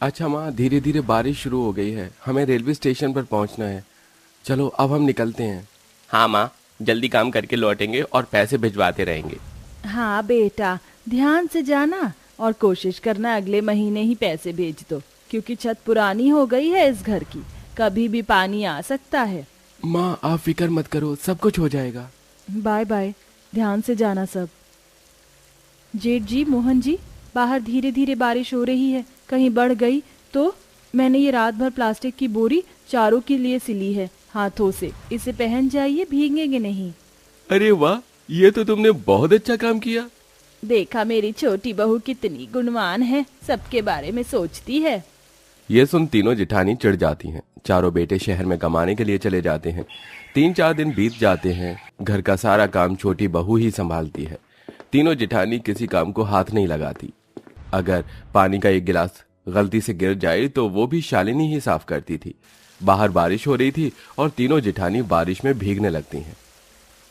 अच्छा माँ, धीरे धीरे बारिश शुरू हो गई है, हमें रेलवे स्टेशन पर पहुंचना है। चलो अब हम निकलते हैं। हाँ माँ, जल्दी काम करके लौटेंगे और पैसे भिजवाते रहेंगे। हाँ बेटा, ध्यान से जाना और कोशिश करना अगले महीने ही पैसे भेज दो, क्योंकि छत पुरानी हो गई है इस घर की, कभी भी पानी आ सकता है। माँ आप फिक्र मत करो, सब कुछ हो जाएगा। बाय बाय, ध्यान से जाना सब। जेठ जी, मोहन जी, बाहर धीरे धीरे बारिश हो रही है, कहीं बढ़ गई तो। मैंने ये रात भर प्लास्टिक की बोरी चारों के लिए सिली है हाथों से, इसे पहन जाइए, भीगेंगे नहीं। अरे वाह, ये तो तुमने बहुत अच्छा काम किया। देखा मेरी छोटी बहू कितनी गुणवान है, सबके बारे में सोचती है। ये सुन तीनों जिठानी चिढ़ जाती हैं। चारों बेटे शहर में कमाने के लिए चले जाते हैं। 3-4 दिन बीत जाते हैं। घर का सारा काम छोटी बहू ही संभालती है। तीनों जिठानी किसी काम को हाथ नहीं लगाती। अगर पानी का एक गिलास गलती से गिर जाए तो वो भी शालिनी ही साफ करती थी। बाहर बारिश हो रही थी और तीनों जिठानी बारिश में भीगने लगती हैं।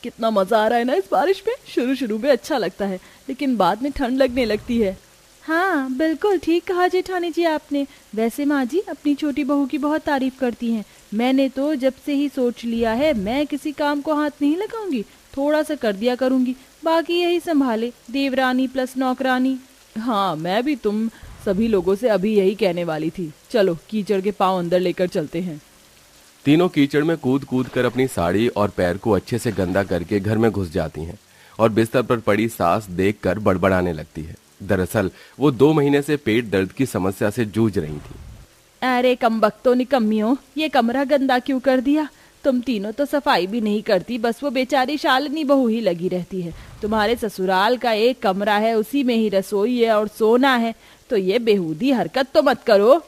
कितना मजा आ रहा है ना इस बारिश में। शुरू शुरू में अच्छा लगता है, लेकिन बाद में ठंड लगने लगती है। हाँ बिल्कुल ठीक कहा जेठानी जी आपने। वैसे माँ जी अपनी छोटी बहू की बहुत तारीफ करती हैं। मैंने तो जब से ही सोच लिया है, मैं किसी काम को हाथ नहीं लगाऊंगी, थोड़ा सा कर दिया करूंगी, बाकी यही संभाले, देवरानी प्लस नौकरानी। हाँ, मैं भी तुम सभी लोगों से अभी यही कहने वाली थी। चलो कीचड़ के पाँव अंदर लेकर चलते हैं। तीनों कीचड़ में कूद कूद कर अपनी साड़ी और पैर को अच्छे से गंदा करके घर में घुस जाती हैं और बिस्तर पर पड़ी सास देखकर बड़बड़ाने लगती है। दरअसल वो 2 महीने से पेट दर्द की समस्या से जूझ रही थी। अरे कमबख्तो निकम्मियों, ये कमरा गंदा क्यों कर दिया? तुम तीनों तो सफाई भी नहीं करती, बस वो बेचारी शालिनी बहू ही लगी रहती है। तुम्हारे ससुराल का एक कमरा है, उसी में ही रसोई है और सोना है, तो ये बेहूदी हरकत तो मत करो।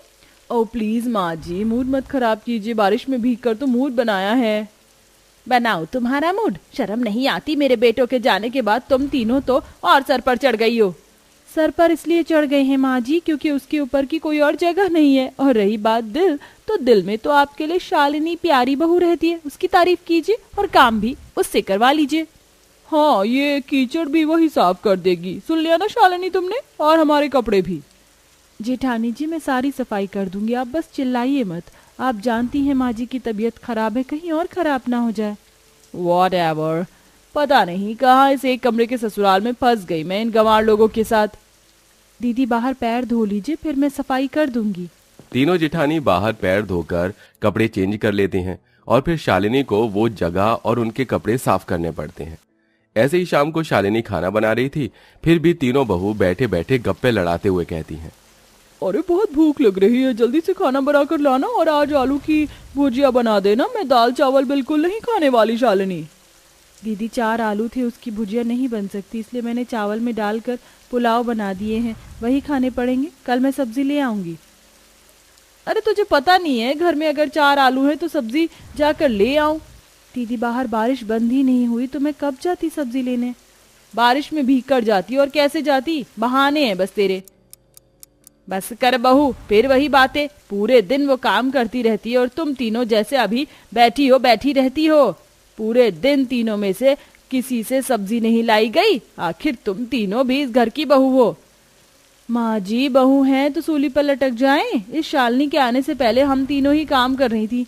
ओ प्लीज माँ जी, मूड मत खराब कीजिए, बारिश में भीग कर तो मूड बनाया है। बनाओ तुम्हारा मूड, शर्म नहीं आती? मेरे बेटों के जाने के बाद तुम तीनों तो और सर पर चढ़ गई हो। सर पर इसलिए चढ़ गए हैं माँ जी, क्योंकि उसके ऊपर की कोई और जगह नहीं है। और रही बात दिल, तो दिल में तो आपके लिए शालिनी प्यारी बहू रहती है, उसकी तारीफ कीजिए और काम भी उससे करवा लीजिए। हाँ, ये कीचड़ भी वही साफ कर देगी, सुन लिया ना शालिनी तुमने, और हमारे कपड़े भी। जेठानी जी मैं सारी सफाई कर दूंगी, आप बस चिल्लाइए मत। आप जानती हैं माँ जी की तबीयत खराब है, कहीं और खराब ना हो जाए। Whatever, पता नहीं कहाँ इस एक कमरे के ससुराल में फंस गई मैं इन गंवार लोगों के साथ। दीदी बाहर पैर धो लीजिए, फिर मैं सफाई कर दूंगी। तीनों जिठानी बाहर पैर धोकर कपड़े चेंज कर लेते हैं और फिर शालिनी को वो जगह और उनके कपड़े साफ करने पड़ते हैं। ऐसे ही शाम को शालिनी खाना बना रही थी, फिर भी तीनों बहू बैठे बैठे गप्पे लड़ाते हुए कहती हैं, अरे बहुत भूख लग रही है, जल्दी से खाना बना कर लाना, और आज आलू की भुजिया बना देना, मैं दाल चावल बिल्कुल नहीं खाने वाली शालिनी। दीदी 4 आलू थे, उसकी भुजिया नहीं बन सकती, इसलिए मैंने चावल में डालकर पुलाव बना दिए हैं, वही खाने पड़ेंगे, कल मैं सब्जी ले आऊंगी। अरे तुझे पता नहीं है, घर में अगर 4 आलू हैं तो सब्जी जाकर ले आऊं। दीदी बाहर बारिश बंद ही नहीं हुई तो मैं कब जाती सब्जी लेने? बारिश में भीग कर जाती, और कैसे जाती? बहाने हैं बस तेरे। बस कर बहू, फिर वही बातें, पूरे दिन वो काम करती रहती है और तुम तीनों जैसे अभी बैठी रहती हो। पूरे दिन तीनों में से किसी से सब्जी नहीं लाई गई, आखिर तुम तीनों भी इस घर की बहू हो। माँ जी बहू हैं तो सूली पर लटक जाएं। इस शालिनी के आने से पहले हम तीनों ही काम कर रही थी,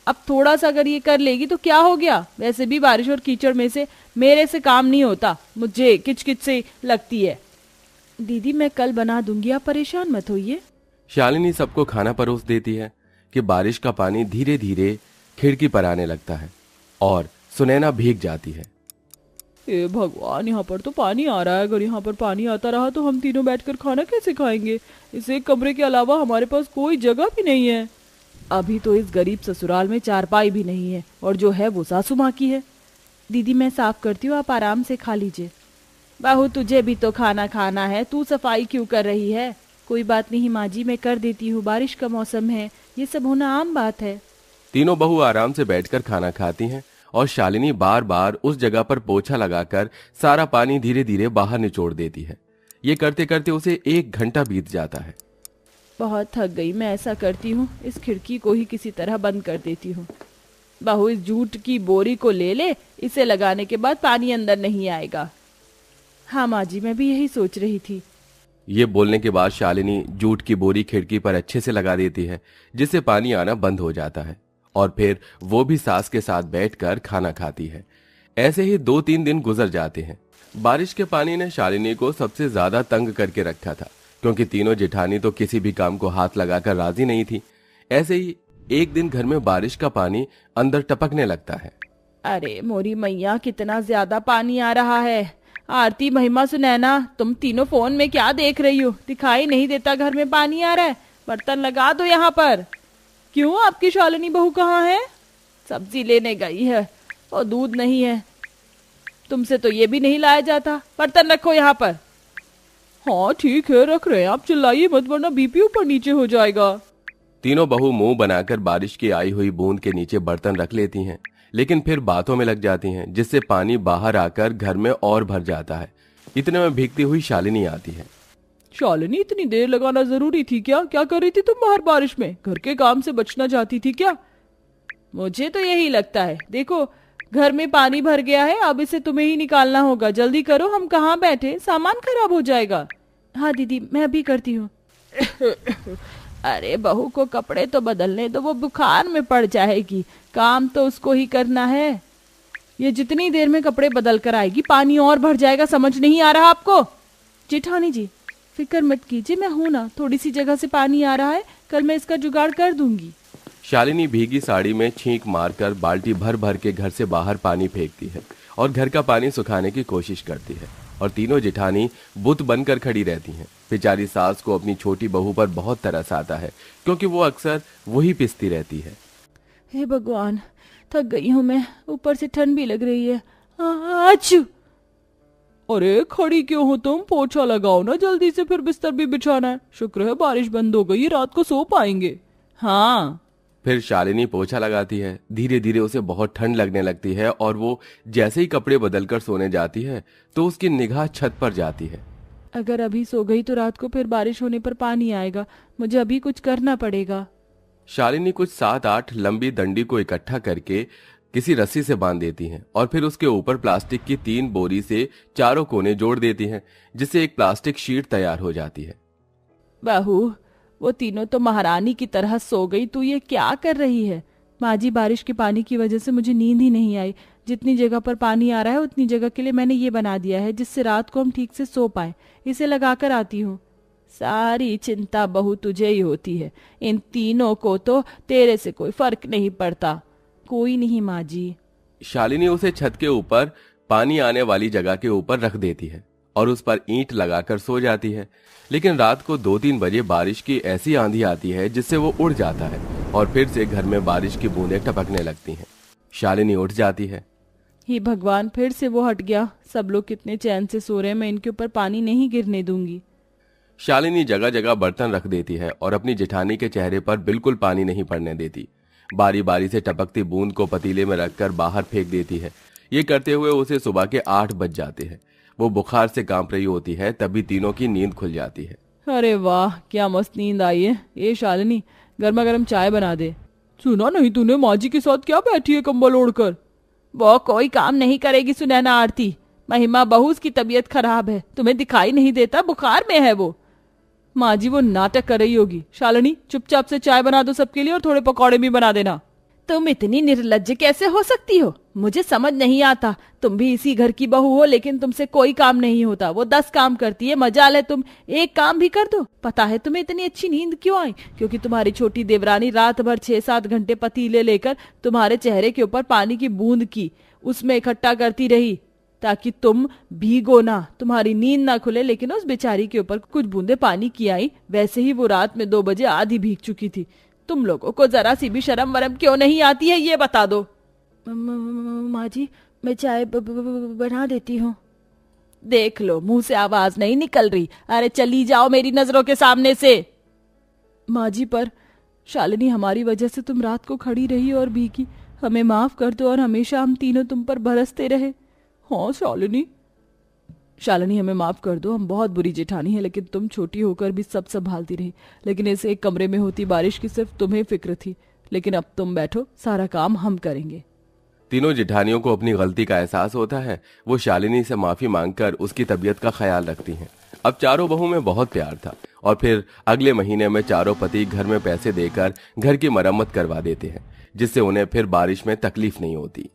अब थोड़ा सा अगर ये कर लेगी तो क्या हो गया? वैसे भी बारिश और कीचड़ में से मेरे से काम नहीं होता, मुझे किचकिच से लगती है। दीदी मैं कल बना दूंगी, आप परेशान मत होइए। शालिनी सबको खाना परोस देती है कि बारिश का पानी धीरे धीरे खिड़की पर आने लगता है और सुनैना भीग जाती है। हे भगवान, यहाँ पर तो पानी आ रहा है, अगर यहाँ पर पानी आता रहा तो हम तीनों बैठकर खाना कैसे खाएंगे? इस एक कमरे के अलावा हमारे पास कोई जगह भी नहीं है। अभी तो इस गरीब ससुराल में चारपाई भी नहीं है, और जो है वो सासू माँ की है। दीदी मैं साफ करती हूँ, आप आराम से खा लीजिए। बहू तुझे भी तो खाना खाना है, तू सफाई क्यों कर रही है? कोई बात नहीं माँ जी, मैं कर देती हूँ, बारिश का मौसम है, ये सब होना आम बात है। तीनों बहू आराम से बैठकर खाना खाती हैं और शालिनी बार बार उस जगह पर पोछा लगाकर सारा पानी धीरे धीरे बाहर निचोड़ देती है। ये करते करते उसे 1 घंटा बीत जाता है। बहुत थक गई, मैं ऐसा करती हूँ, इस खिड़की को ही किसी तरह बंद कर देती हूँ। बहू इस जूट की बोरी को ले ले, इसे लगाने के बाद पानी अंदर नहीं आएगा। हाँ माँ जी, मैं भी यही सोच रही थी। ये बोलने के बाद शालिनी जूट की बोरी खिड़की पर अच्छे से लगा देती है, जिससे पानी आना बंद हो जाता है और फिर वो भी सास के साथ बैठकर खाना खाती है। ऐसे ही 2-3 दिन गुजर जाते हैं। बारिश के पानी ने शालिनी को सबसे ज्यादा तंग करके रखा था, क्योंकि तीनों जेठानी तो किसी भी काम को हाथ लगाकर राजी नहीं थी। ऐसे ही एक दिन घर में बारिश का पानी अंदर टपकने लगता है। अरे मोरी मैया, कितना ज्यादा पानी आ रहा है। आरती, महिमा, सुनैना, तुम तीनों फोन में क्या देख रही हो? दिखाई नहीं देता घर में पानी आ रहा है? बर्तन लगा दो यहाँ पर। क्यों, आपकी शालिनी बहू कहाँ है? सब्जी लेने गई है और दूध नहीं है। तुमसे तो ये भी नहीं लाया जाता। बर्तन रखो यहाँ पर। हाँ ठीक है, रख रहे हैं। आप चिल्लाइए मत, वरना बीपी ऊपर नीचे हो जाएगा। तीनों बहू मुंह बनाकर बारिश की आई हुई बूंद के नीचे बर्तन रख लेती हैं, लेकिन फिर बातों में लग जाती हैं, जिससे पानी बाहर आकर घर में और भर जाता है। इतने में भीगती हुई शालिनी आती है। शालिनी, इतनी देर लगाना जरूरी थी क्या? क्या कर रही थी तुम बाहर बारिश में? घर के काम से बचना चाहती थी क्या? मुझे तो यही लगता है। देखो, घर में पानी भर गया है, अब इसे तुम्हें ही निकालना होगा। जल्दी करो, हम कहाँ बैठे, सामान खराब हो जाएगा। हाँ दीदी, मैं अभी करती हूँ। अरे बहू को कपड़े तो बदलने दो, वो बुखार में पड़ जाएगी। काम तो उसको ही करना है। ये जितनी देर में कपड़े बदल कर आएगी, पानी और भर जाएगा। समझ नहीं आ रहा आपको? जेठानी जी, फिक्र मत कीजिए, मैं हूं ना। थोड़ी सी जगह से पानी आ रहा है, कल मैं इसका जुगाड़ कर दूंगी। शालिनी भीगी साड़ी में छींक मारकर बाल्टी भर भर के घर से बाहर पानी फेंकती है और घर का पानी सुखाने की कोशिश करती है। और तीनों जेठानी बुत बनकर खड़ी रहती हैं। बेचारी सास को अपनी छोटी बहू पर बहुत तरस आता है, क्योंकि वो अक्सर वही पिसती रहती है। हे भगवान, थक गई हूँ मैं, ऊपर से ठंड भी लग रही है। आच्छू! अरे खड़ी क्यों हो तुम? पोछा लगाओ ना जल्दी से, फिर बिस्तर भी बिछाना है। शुक्र है बारिश बंद हो गई, रात को सो पाएंगे। हाँ। फिर शालिनी पोछा लगाती है। धीरे धीरे उसे बहुत ठंड लगने लगती है और वो जैसे ही कपड़े बदलकर सोने जाती है तो उसकी निगाह छत पर जाती है। अगर अभी सो गई तो रात को फिर बारिश होने पर पानी आएगा। मुझे अभी कुछ करना पड़ेगा। शालिनी कुछ 7-8 लंबी डंडी को इकट्ठा करके किसी रस्सी से बांध देती हैं और फिर उसके ऊपर प्लास्टिक की 3 बोरी से चारों कोने जोड़ देती हैं, जिससे एक प्लास्टिक शीट तैयार हो जाती है। बहू, वो तीनों तो महारानी की तरह सो गई, तू ये क्या कर रही है? माँ जी, बारिश के पानी की वजह से मुझे नींद ही नहीं आई। जितनी जगह पर पानी आ रहा है उतनी जगह के लिए मैंने ये बना दिया है, जिससे रात को हम ठीक से सो पाए। इसे लगाकर आती हूँ। सारी चिंता बहू तुझे ही होती है। इन तीनों को तो तेरे से कोई फर्क नहीं पड़ता। कोई नहीं माँ जी। शालिनी उसे छत के ऊपर पानी आने वाली जगह के ऊपर रख देती है और उस पर ईंट लगाकर सो जाती है। लेकिन रात को 2-3 बजे बारिश की ऐसी आंधी आती है जिससे वो उड़ जाता है और फिर से घर में बारिश की बूंदें टपकने लगती हैं। शालिनी उठ जाती है। हे भगवान, फिर से वो हट गया। सब लोग कितने चैन से सो रहे हैं, मैं इनके ऊपर पानी नहीं गिरने दूंगी। शालिनी जगह जगह बर्तन रख देती है और अपनी जेठानी के चेहरे पर बिल्कुल पानी नहीं पड़ने देती। बारी बारी से टपकती बूंद को पतीले में रखकर बाहर फेंक देती है। ये करते हुए उसे सुबह के 8 बज जाते हैं। वो बुखार से कांप रही होती है, तभी तीनों की नींद खुल जाती है। अरे वाह, क्या मस्त नींद आई है। ये शालिनी, गर्मा गर्म चाय बना दे। सुना नहीं तूने, माँ जी के साथ क्या बैठी है कंबल ओढ़कर? वो कोई काम नहीं करेगी सुनैना। आरती, महिमा बहू की तबीयत खराब है, तुम्हें दिखाई नहीं देता? बुखार में है वो। माँ जी, वो नाटक कर रही होगी। शालिनी, चुपचाप से चाय बना दो सबके लिए और थोड़े पकौड़े भी बना देना। तुम इतनी निर्लज्ज कैसे हो सकती हो? मुझे समझ नहीं आता। तुम भी इसी घर की बहू हो, लेकिन तुमसे कोई काम नहीं होता। वो 10 काम करती है, मजाल है तुम एक काम भी कर दो। पता है तुम्हें इतनी अच्छी नींद क्यों आई? क्योंकि तुम्हारी छोटी देवरानी रात भर 6-7 घंटे पतीले लेकर तुम्हारे चेहरे के ऊपर पानी की बूंद की उसमें इकट्ठा करती रही, ताकि तुम भीगो ना, तुम्हारी नींद ना खुले। लेकिन उस बेचारी के ऊपर कुछ बूंदे पानी की आई, वैसे ही वो रात में 2 बजे आधी भीग चुकी थी। तुम लोगों को जरा सी भी शर्म वरम क्यों नहीं आती है, ये बता दो। माँ जी, मैं चाय बना देती हूँ। देख लो, मुंह से आवाज नहीं निकल रही। अरे चली जाओ मेरी नजरों के सामने से। माँ जी, पर शालिनी, हमारी वजह से तुम रात को खड़ी रही और भीगी। हमें माफ कर दो और हमेशा हम तीनों तुम पर बरसते रहे। हाँ शालिनी, हमें माफ कर दो। हम बहुत बुरी जेठानी है, लेकिन तुम छोटी होकर भी सब संभालती रही। लेकिन इस एक कमरे में होती बारिश की सिर्फ तुम्हें फिक्र थी। लेकिन अब तुम बैठो, सारा काम हम करेंगे। तीनों जेठानियों को अपनी गलती का एहसास होता है। वो शालिनी से माफी मांगकर उसकी तबीयत का ख्याल रखती हैं। अब चारों बहू में बहुत प्यार था और फिर अगले महीने में चारों पति घर में पैसे देकर घर की मरम्मत करवा देते हैं, जिससे उन्हें फिर बारिश में तकलीफ नहीं होती।